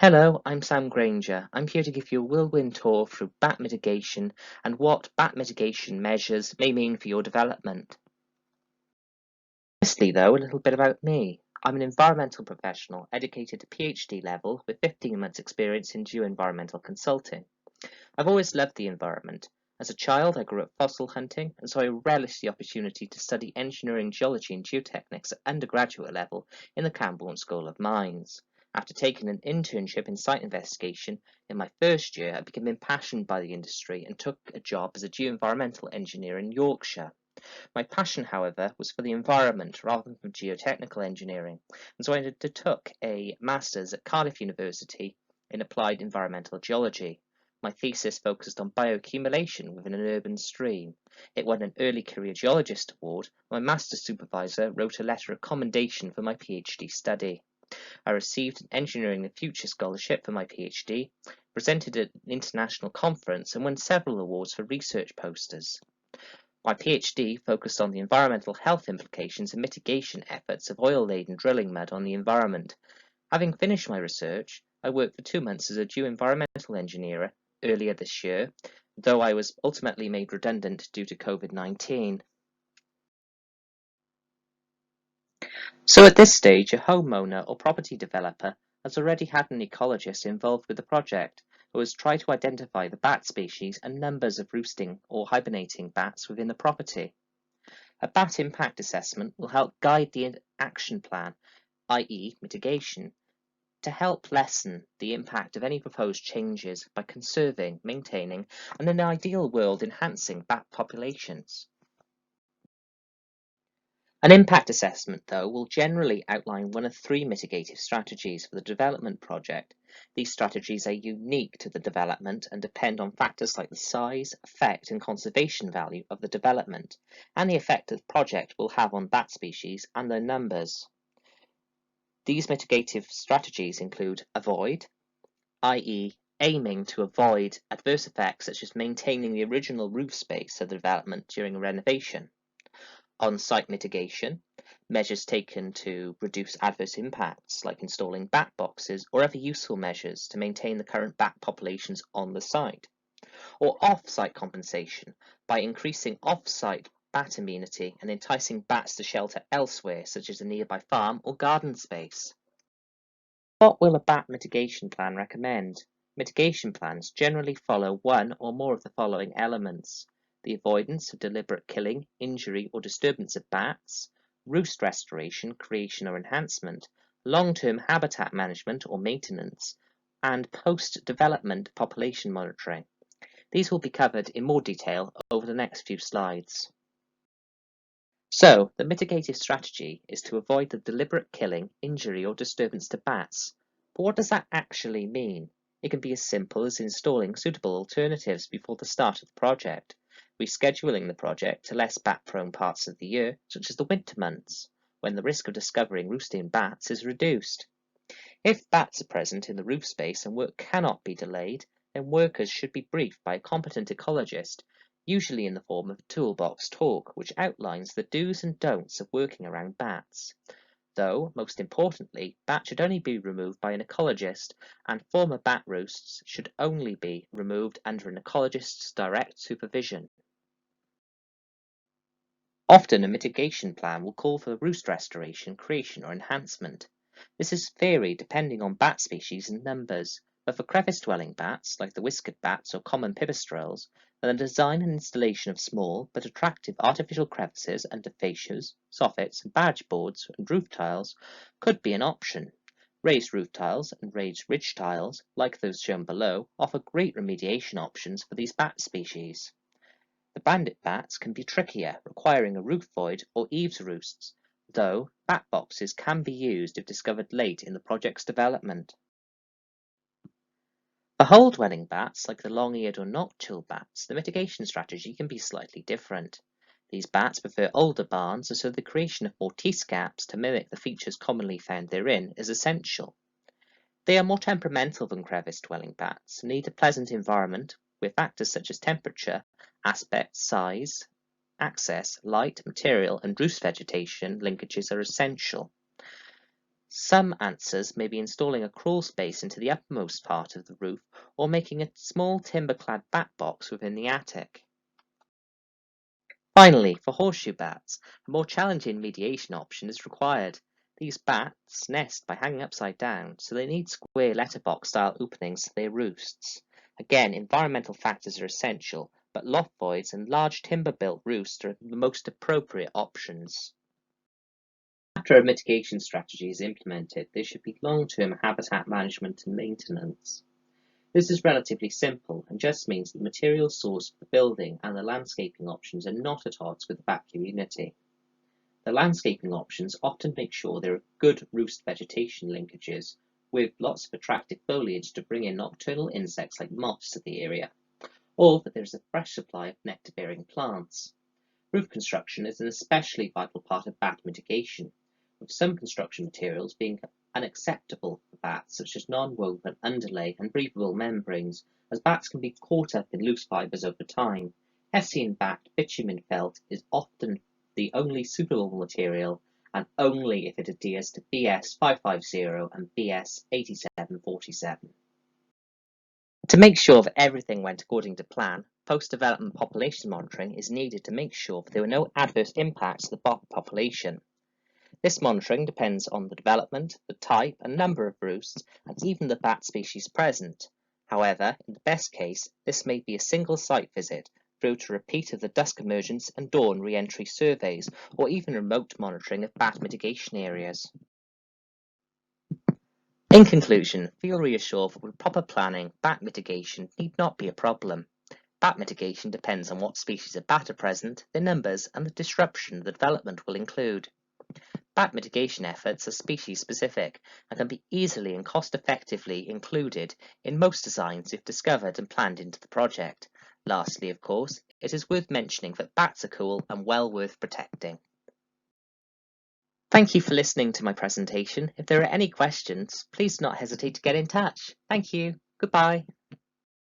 Hello, I'm Sam Granger. I'm here to give you a whirlwind tour through bat mitigation and what bat mitigation measures may mean for your development. Firstly, though, a little bit about me. I'm an environmental professional educated to PhD level with 15 months experience in geoenvironmental consulting. I've always loved the environment. As a child, I grew up fossil hunting, and so I relished the opportunity to study engineering, geology and geotechnics at undergraduate level in the Camborne School of Mines. After taking an internship in site investigation in my first year, I became impassioned by the industry and took a job as a geoenvironmental engineer in Yorkshire. My passion, however, was for the environment rather than for geotechnical engineering, and so I undertook a master's at Cardiff University in applied environmental geology. My thesis focused on bioaccumulation within an urban stream. It won an Early Career Geologist Award. My master's supervisor wrote a letter of commendation for my PhD study. I received an Engineering the Future Scholarship for my PhD, presented at an international conference, and won several awards for research posters. My PhD focused on the environmental health implications and mitigation efforts of oil-laden drilling mud on the environment. Having finished my research, I worked for 2 months as a geoenvironmental engineer earlier this year, though I was ultimately made redundant due to COVID-19. So at this stage, a homeowner or property developer has already had an ecologist involved with the project who has tried to identify the bat species and numbers of roosting or hibernating bats within the property. A bat impact assessment will help guide the action plan, i.e. mitigation, to help lessen the impact of any proposed changes by conserving, maintaining, and in an ideal world enhancing bat populations. An impact assessment, though, will generally outline one of 3 mitigative strategies for the development project. These strategies are unique to the development and depend on factors like the size, effect, and conservation value of the development, and the effect the project will have on bat species and their numbers. These mitigative strategies include avoid, i.e. aiming to avoid adverse effects such as maintaining the original roof space of the development during a renovation. On-site mitigation, measures taken to reduce adverse impacts like installing bat boxes or other useful measures to maintain the current bat populations on the site. Or off-site compensation, by increasing off-site bat immunity and enticing bats to shelter elsewhere, such as a nearby farm or garden space. What will a bat mitigation plan recommend? Mitigation plans generally follow one or more of the following elements: the avoidance of deliberate killing, injury, or disturbance of bats, roost restoration, creation or enhancement, long-term habitat management or maintenance, and post-development population monitoring. These will be covered in more detail over the next few slides. So, the mitigative strategy is to avoid the deliberate killing, injury, or disturbance to bats. But what does that actually mean? It can be as simple as installing suitable alternatives before the start of the project, rescheduling the project to less bat-prone parts of the year, such as the winter months, when the risk of discovering roosting bats is reduced. If bats are present in the roof space and work cannot be delayed, then workers should be briefed by a competent ecologist, usually in the form of a toolbox talk, which outlines the do's and don'ts of working around bats. Though, most importantly, bats should only be removed by an ecologist, and former bat roosts should only be removed under an ecologist's direct supervision. Often a mitigation plan will call for roost restoration, creation, or enhancement. This is varied depending on bat species and numbers, but for crevice-dwelling bats, like the whiskered bats or common pipistrelles, then the design and installation of small but attractive artificial crevices under fascias, soffits, badge boards, and roof tiles could be an option. Raised roof tiles and raised ridge tiles, like those shown below, offer great remediation options for these bat species. The bandit bats can be trickier, requiring a roof void or eaves roosts, though bat boxes can be used if discovered late in the project's development. For hole-dwelling bats, like the long-eared or nocturnal bats, the mitigation strategy can be slightly different. These bats prefer older barns, and so the creation of mortise gaps to mimic the features commonly found therein is essential. They are more temperamental than crevice-dwelling bats and need a pleasant environment where factors such as temperature, aspect, size, access, light, material, and roost vegetation linkages are essential. Some answers may be installing a crawl space into the uppermost part of the roof or making a small timber-clad bat box within the attic. Finally, for horseshoe bats, a more challenging mediation option is required. These bats nest by hanging upside down, so they need square letterbox-style openings to their roosts. Again, environmental factors are essential, but loft voids and large timber-built roosts are the most appropriate options. After a mitigation strategy is implemented, there should be long-term habitat management and maintenance. This is relatively simple and just means that the material source for the building and the landscaping options are not at odds with the bat community. The landscaping options often make sure there are good roost vegetation linkages with lots of attractive foliage to bring in nocturnal insects like moths to the area, or that there is a fresh supply of nectar-bearing plants. Roof construction is an especially vital part of bat mitigation, with some construction materials being unacceptable for bats, such as non-woven underlay and breathable membranes, as bats can be caught up in loose fibres over time. Hessian-backed bitumen felt is often the only suitable material, and only if it adheres to BS 550 and BS 8747. To make sure that everything went according to plan, post-development population monitoring is needed to make sure that there were no adverse impacts to the bat population. This monitoring depends on the development, the type and number of roosts, and even the bat species present. However, in the best case, this may be a single site visit through to repeat of the dusk emergence and dawn re-entry surveys, or even remote monitoring of bat mitigation areas. In conclusion, feel reassured that with proper planning, bat mitigation need not be a problem. Bat mitigation depends on what species of bat are present, their numbers, and the disruption the development will include. Bat mitigation efforts are species-specific and can be easily and cost-effectively included in most designs if discovered and planned into the project. Lastly, of course, it is worth mentioning that bats are cool and well worth protecting. Thank you for listening to my presentation. If there are any questions, please do not hesitate to get in touch. Thank you. Goodbye.